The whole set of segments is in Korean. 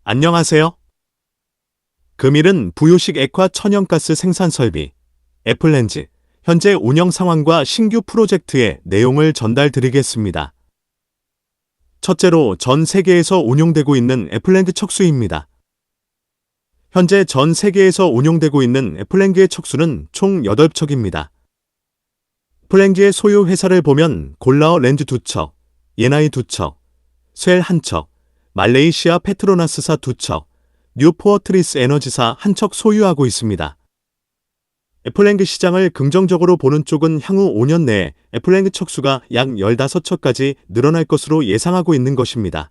안녕하세요. 금일은 부유식 액화 천연가스 생산 설비, 애플렌즈, 현재 운영 상황과 신규 프로젝트의 내용을 전달드리겠습니다. 첫째로 전 세계에서 운용되고 있는 애플렌즈 척수입니다. 현재 전 세계에서 운용되고 있는 애플렌즈의 척수는 총 8척입니다. 애플렌즈의 소유 회사를 보면 골라오 렌즈 2척, 예나이 2척, 쉘 1척, 말레이시아 페트로나스사 2척, 뉴포어트리스 에너지사 1척 소유하고 있습니다. 애플렌즈 시장을 긍정적으로 보는 쪽은 향후 5년 내에 애플렌즈 척수가 약 15척까지 늘어날 것으로 예상하고 있는 것입니다.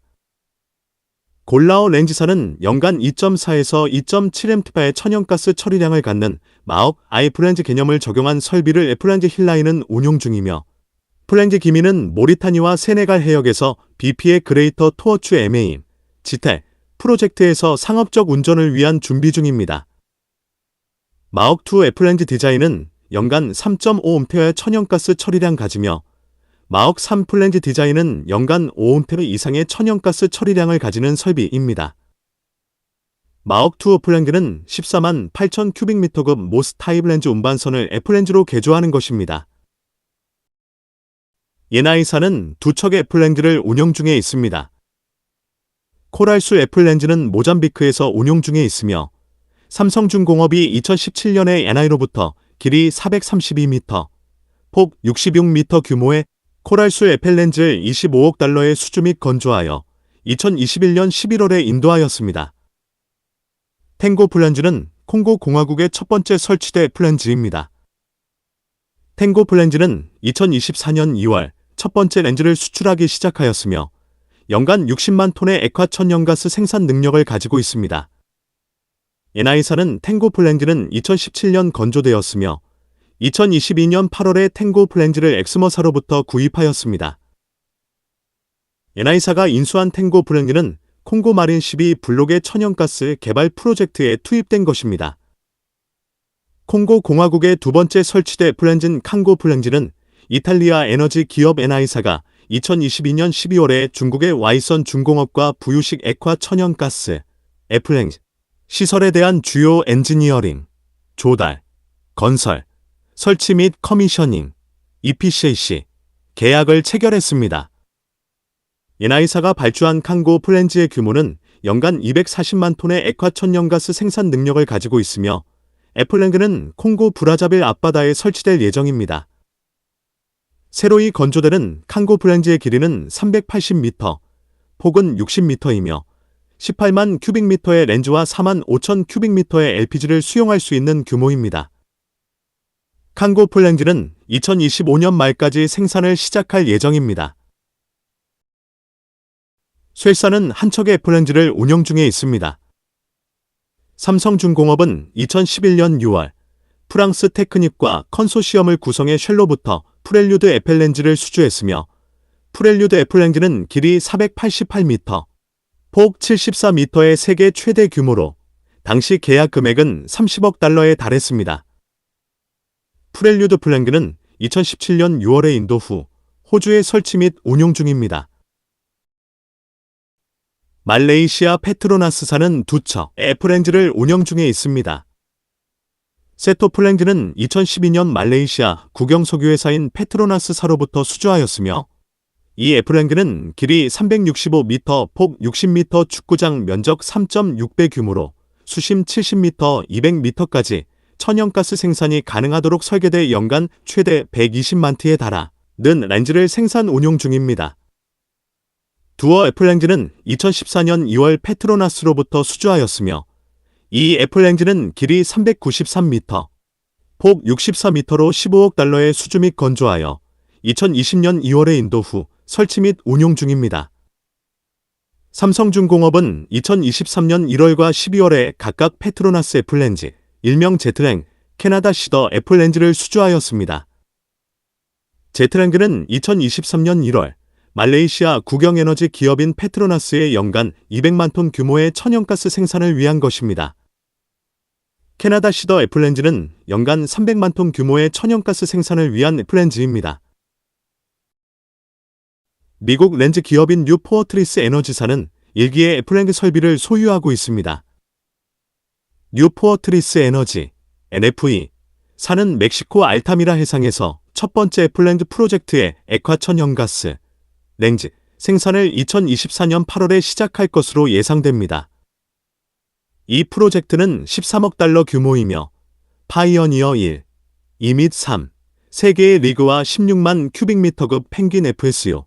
골라오 렌즈사는 연간 2.4에서 2.7m의 천연가스 처리량을 갖는 마억 아이플렌즈 개념을 적용한 설비를 애플렌즈 힐라인은 운용 중이며, 애플렌즈 기미는 모리타니와 세네갈 해역에서 BP의 그레이터 토어추 MA임, 지테 프로젝트에서 상업적 운전을 위한 준비 중입니다. 마억2 애플렌즈 디자인은 연간 3.5A의 천연가스 처리량 가지며, 마억3 플렌즈 디자인은 연간 5A 이상의 천연가스 처리량을 가지는 설비입니다. 마억2 플렌즈는 14만 8천 큐빅미터급 모스 타입 렌즈 운반선을 애플렌즈로 개조하는 것입니다. 예나이사는 2척의 애플렌즈를 운영 중에 있습니다. 코랄수 애플렌즈는 모잠비크에서 운용 중에 있으며, 삼성중공업이 2017년에 예나이로부터 길이 432m, 폭 66m 규모의 코랄수 애플렌즈를 25억 달러의 수주 및 건조하여 2021년 11월에 인도하였습니다. 탱고 플렌즈는 콩고 공화국의 첫 번째 설치대 플렌즈입니다. 탱고 플렌즈는 2024년 2월 첫 번째 렌즈를 수출하기 시작하였으며, 연간 60만 톤의 액화 천연가스 생산 능력을 가지고 있습니다. 예나이사는 탱고 플렌즈는 2017년 건조되었으며, 2022년 8월에 탱고 플렌즈를 엑스머사로부터 구입하였습니다. 예나이사가 인수한 탱고 플렌즈는 콩고 마린 12 블록의 천연가스 개발 프로젝트에 투입된 것입니다. 콩고 공화국의 두 번째 설치대 플렌즈인 칸고 플렌즈는 이탈리아 에너지 기업 에나이사가 2022년 12월에 중국의 와이선 중공업과 부유식 액화 천연가스, 애플렌즈, 시설에 대한 주요 엔지니어링, 조달, 건설, 설치 및 커미셔닝, EPC 계약을 체결했습니다. 예나이사가 발주한 칸고 플렌즈의 규모는 연간 240만 톤의 액화 천연가스 생산 능력을 가지고 있으며, 애플렌즈는 콩고 브라자빌 앞바다에 설치될 예정입니다. 새로이 건조되는 칸고 플렌즈의 길이는 380m, 폭은 60m이며 18만 큐빅미터의 렌즈와 4만 5천 큐빅미터의 LPG를 수용할 수 있는 규모입니다. 칸고 플렌즈는 2025년 말까지 생산을 시작할 예정입니다. 쉘사는 한 척의 애플렌즈를 운영 중에 있습니다. 삼성중공업은 2011년 6월 프랑스 테크닉과 컨소시엄을 구성해 쉘로부터 프렐류드 애플렌즈를 수주했으며, 프렐류드 애플렌즈는 길이 488m, 폭 74m의 세계 최대 규모로 당시 계약 금액은 30억 달러에 달했습니다. 프렐류드 플랜즈는 2017년 6월에 인도 후 호주에 설치 및 운용 중입니다. 말레이시아 페트로나스사는 2척 애플렌즈를 운영 중에 있습니다. 세토 플랜즈는 2012년 말레이시아 국영석유회사인 페트로나스사로부터 수주하였으며, 이 애플렌즈는 길이 365m, 폭 60m 축구장 면적 3.6배 규모로 수심 70m, 200m까지 천연가스 생산이 가능하도록 설계돼 연간 최대 120만 T에 달하는 렌즈를 생산 운용 중입니다. 두어 애플렌즈는 2014년 2월 페트로나스로부터 수주하였으며, 이 애플렌즈는 길이 393m, 폭 64m로 15억 달러의 수주 및 건조하여 2020년 2월에 인도 후 설치 및 운용 중입니다. 삼성중공업은 2023년 1월과 12월에 각각 페트로나스 애플렌즈, 일명 제트랭, 캐나다 시더 애플렌즈를 수주하였습니다. 제트랭은 2023년 1월 말레이시아 국영에너지 기업인 페트로나스의 연간 200만 톤 규모의 천연가스 생산을 위한 것입니다. 캐나다 시더 애플렌즈는 연간 300만 톤 규모의 천연가스 생산을 위한 애플렌즈입니다. 미국 렌즈 기업인 뉴포어트리스 에너지사는 일기의 애플렌즈 설비를 소유하고 있습니다. 뉴포어트리스 에너지, NFE, 사는 멕시코 알타미라 해상에서 첫 번째 애플렌즈 프로젝트의 액화천연가스, 렌즈 생산을 2024년 8월에 시작할 것으로 예상됩니다. 이 프로젝트는 13억 달러 규모이며 파이어니어 1, 2 및 3, 3개의 리그와 16만 큐빅미터급 펭귄 FSU,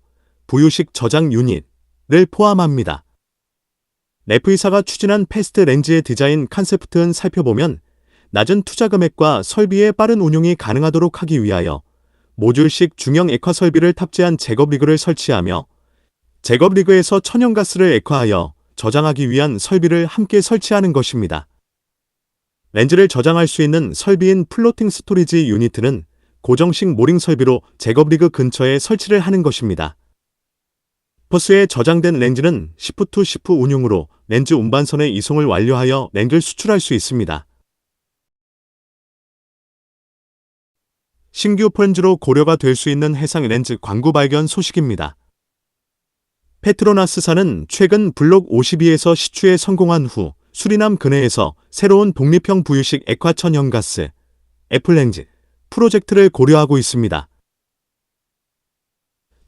부유식 저장 유닛을 포함합니다. FE사가 추진한 패스트 렌즈의 디자인 컨셉트는 살펴보면 낮은 투자 금액과 설비의 빠른 운용이 가능하도록 하기 위하여 모듈식 중형 액화 설비를 탑재한 제거 리그를 설치하며 제거 리그에서 천연가스를 액화하여 저장하기 위한 설비를 함께 설치하는 것입니다. 렌즈를 저장할 수 있는 설비인 플로팅 스토리지 유니트는 고정식 모링 설비로 제거 리그 근처에 설치를 하는 것입니다. 퍼스에 저장된 렌즈는 시프트 운용으로 렌즈 운반선의 이송을 완료하여 렌즈를 수출할 수 있습니다. 신규 펀즈로 고려가 될 수 있는 해상 렌즈 광구 발견 소식입니다. 페트로나스사는 최근 블록 52에서 시추에 성공한 후 수리남 근해에서 새로운 독립형 부유식 액화천연가스, 애플렌즈 프로젝트를 고려하고 있습니다.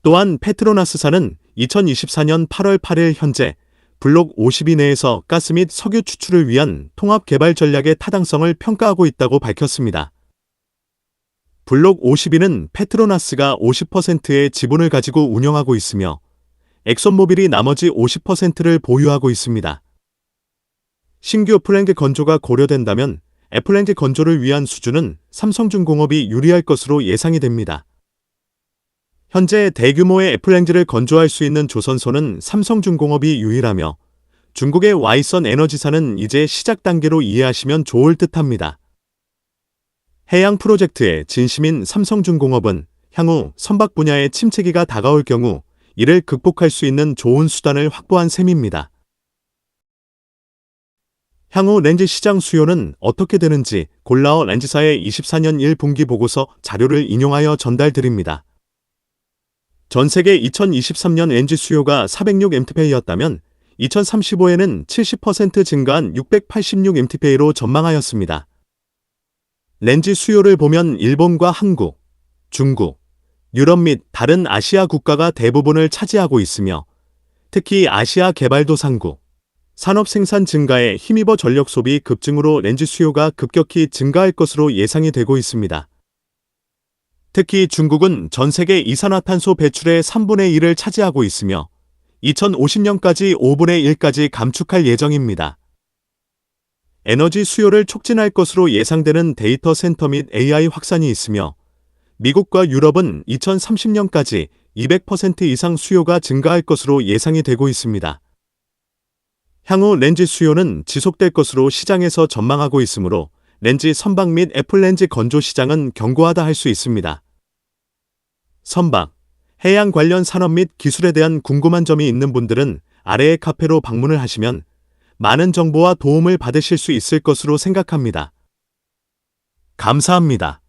또한 페트로나스사는 2024년 8월 8일 현재 블록 52 내에서 가스 및 석유 추출을 위한 통합 개발 전략의 타당성을 평가하고 있다고 밝혔습니다. 블록 52는 페트로나스가 50%의 지분을 가지고 운영하고 있으며 엑선모빌이 나머지 50%를 보유하고 있습니다. 신규 애플렌즈 건조가 고려된다면 애플렌즈 건조를 위한 수주는 삼성중공업이 유리할 것으로 예상이 됩니다. 현재 대규모의 애플렌즈를 건조할 수 있는 조선소는 삼성중공업이 유일하며 중국의 와이선 에너지사는 이제 시작 단계로 이해하시면 좋을 듯합니다. 해양 프로젝트의 진심인 삼성중공업은 향후 선박 분야의 침체기가 다가올 경우 이를 극복할 수 있는 좋은 수단을 확보한 셈입니다. 향후 렌즈 시장 수요는 어떻게 되는지 골라어 렌즈사의 24년 1분기 보고서 자료를 인용하여 전달드립니다. 전 세계 2023년 렌즈 수요가 406mt파이였다면 2035에는 70% 증가한 686mt파이로 전망하였습니다. 렌즈 수요를 보면 일본과 한국, 중국, 유럽 및 다른 아시아 국가가 대부분을 차지하고 있으며 특히 아시아 개발도상국, 산업 생산 증가에 힘입어 전력 소비 급증으로 렌즈 수요가 급격히 증가할 것으로 예상이 되고 있습니다. 특히 중국은 전 세계 이산화탄소 배출의 3분의 1을 차지하고 있으며 2050년까지 5분의 1까지 감축할 예정입니다. 에너지 수요를 촉진할 것으로 예상되는 데이터 센터 및 AI 확산이 있으며 미국과 유럽은 2030년까지 200% 이상 수요가 증가할 것으로 예상이 되고 있습니다. 향후 렌즈 수요는 지속될 것으로 시장에서 전망하고 있으므로 렌즈 선박 및 애플렌즈 건조 시장은 견고하다 할 수 있습니다. 선박, 해양 관련 산업 및 기술에 대한 궁금한 점이 있는 분들은 아래의 카페로 방문을 하시면 많은 정보와 도움을 받으실 수 있을 것으로 생각합니다. 감사합니다.